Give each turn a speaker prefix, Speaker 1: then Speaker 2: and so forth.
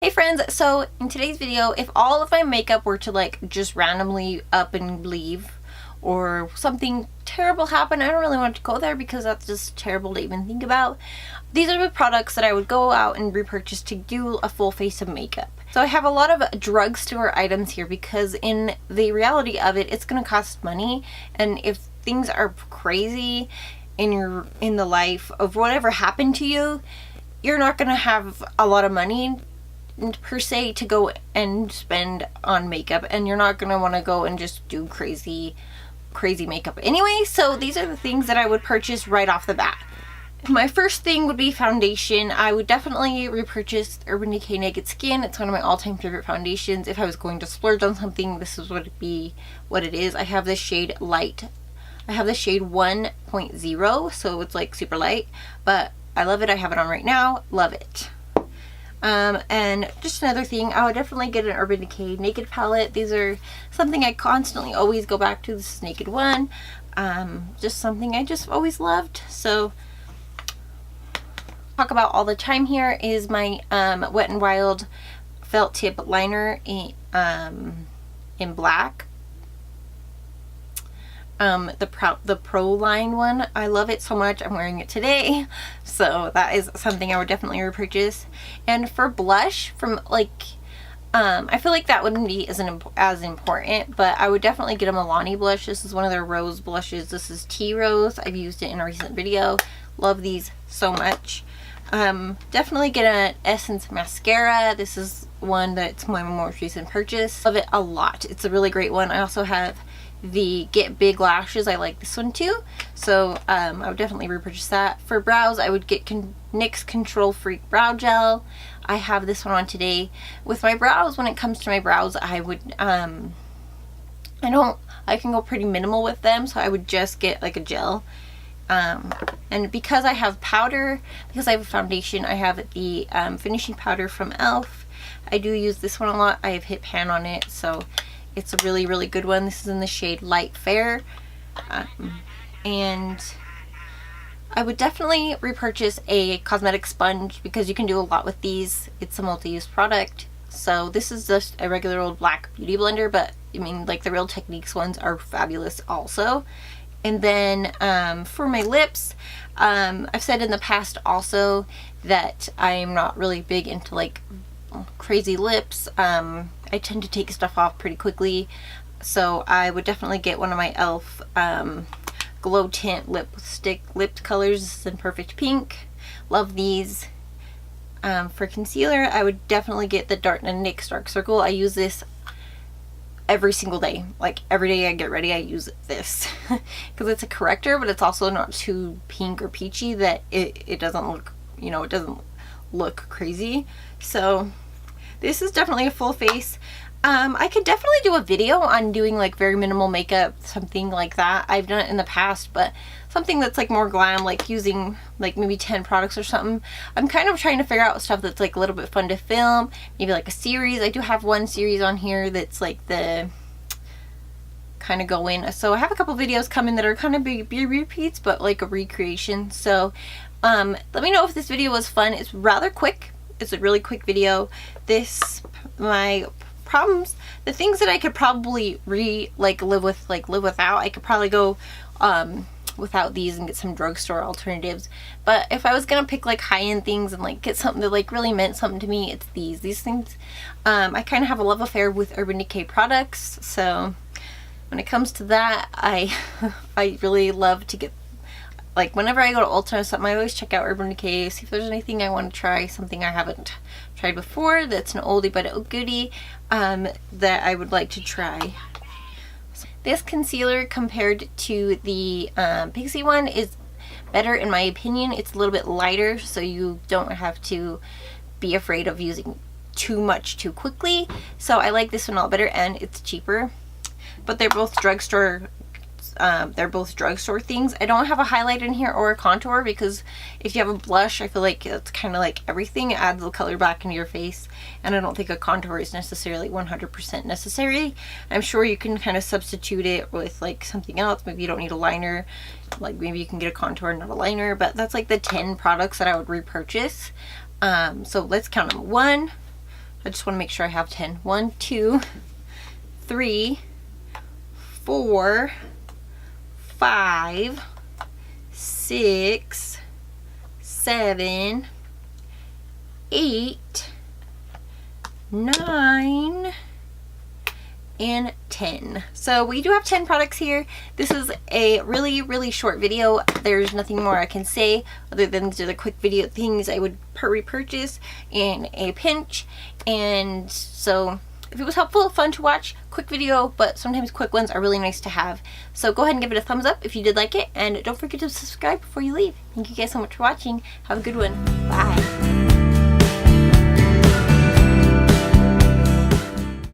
Speaker 1: Hey friends, so in today's video, if all of my makeup were to like just randomly up and leave or something terrible happened, I don't really want to go there because that's just terrible to even think about. These are the products that I would go out and repurchase to do a full face of makeup. So I have a lot of drugstore items here because in the reality of it, it's going to cost money, and if things are crazy in the life of whatever happened to you, you're not going to have a lot of money per se to go and spend on makeup, and you're not gonna want to go and just do crazy makeup anyway. So these are the things that I would purchase right off the bat. My first thing would be foundation. I would definitely repurchase Urban Decay Naked Skin. It's one of my all-time favorite foundations. If I was going to splurge on something, this is what it'd be, what it is. I have this shade light. I have the shade 1.0, so it's like super light, but I love it. I have it on right now. Love it. And just another thing, I would definitely get an Urban Decay Naked palette. These are something I constantly always go back to. This is Naked One. Just something I just always loved. So talk about all the time here is my Wet n Wild felt tip liner in black. The Pro Line one. I love it so much. I'm wearing it today, so that is something I would definitely repurchase. And for blush, from like I feel like that wouldn't be as important, but I would definitely get a Milani blush. This is one of their rose blushes. This is Tea Rose. I've used it in a recent video. Love these so much. Definitely get an Essence mascara. This is one that's my most recent purchase. Love it a lot. It's a really great one. I also have the Get Big lashes. I like this one too, so I would definitely repurchase that. For brows, I would get NYX Control Freak brow gel. I have this one on today. With my brows, when it comes to my brows, I would I can go pretty minimal with them, so I would just get like a gel. And because I have powder, because I have a foundation, I have the finishing powder from e.l.f. I do use this one a lot. I have hit pan on it, so it's a really good one. This is in the shade Light Fair. And I would definitely repurchase a cosmetic sponge because you can do a lot with these. It's a multi-use product. So this is just a regular old black beauty blender, but I mean, like, the Real Techniques ones are fabulous also. And then for my lips, I've said in the past also that I'm not really big into like crazy lips. I tend to take stuff off pretty quickly, so I would definitely get one of my e.l.f. Glow Tint lipstick lip colors. This is in Perfect Pink. Love these. For concealer, I would definitely get the NYX Dark Circle. I use this every single day. Like, every day I get ready, I use this because it's a corrector, but it's also not too pink or peachy that it doesn't look, you know, it doesn't look crazy. So this is definitely a full face. I could definitely do a video on doing like very minimal makeup, something like that. I've done it in the past, but something that's like more glam, like using like maybe 10 products or something. I'm kind of trying to figure out stuff that's like a little bit fun to film, maybe like a series. I do have one series on here that's like the kind of go in. So I have a couple videos coming that are kind of be repeats, but like a recreation. So let me know if this video was fun. It's rather quick. It's a really quick video. My problems, the things that I could probably live without, I could probably go without these and get some drugstore alternatives. But if I was gonna pick like high-end things and like get something that like really meant something to me, it's these things. I kind of have a love affair with Urban Decay products, so when it comes to that, I really love to get, like, whenever I go to Ulta or something, I always check out Urban Decay, see if there's anything I want to try, something I haven't tried before that's an oldie but a goodie that I would like to try. This concealer compared to the Pixie one is better in my opinion. It's a little bit lighter, so you don't have to be afraid of using too much too quickly. So I like this one a lot better, and it's cheaper. But they're both drugstore things. I don't have a highlight in here or a contour because if you have a blush, I feel like it's kind of like everything. It adds the color back into your face, and I don't think a contour is necessarily 100% necessary. I'm sure you can kind of substitute it with like something else. Maybe you don't need a liner, like maybe you can get a contour and not a liner, but that's like the 10 products that I would repurchase. So let's count them. 1, I just want to make sure I have 10. 1, 2, 3, 4, 5, 6, 7, 8, 9, and 10. So we do have 10 products here. This is a really short video. There's nothing more I can say other than these are the quick video things I would repurchase in a pinch. And so if it was helpful, fun to watch, quick video, but sometimes quick ones are really nice to have. So go ahead and give it a thumbs up if you did like it, and don't forget to subscribe before you leave. Thank you guys so much for watching. Have a good one. Bye.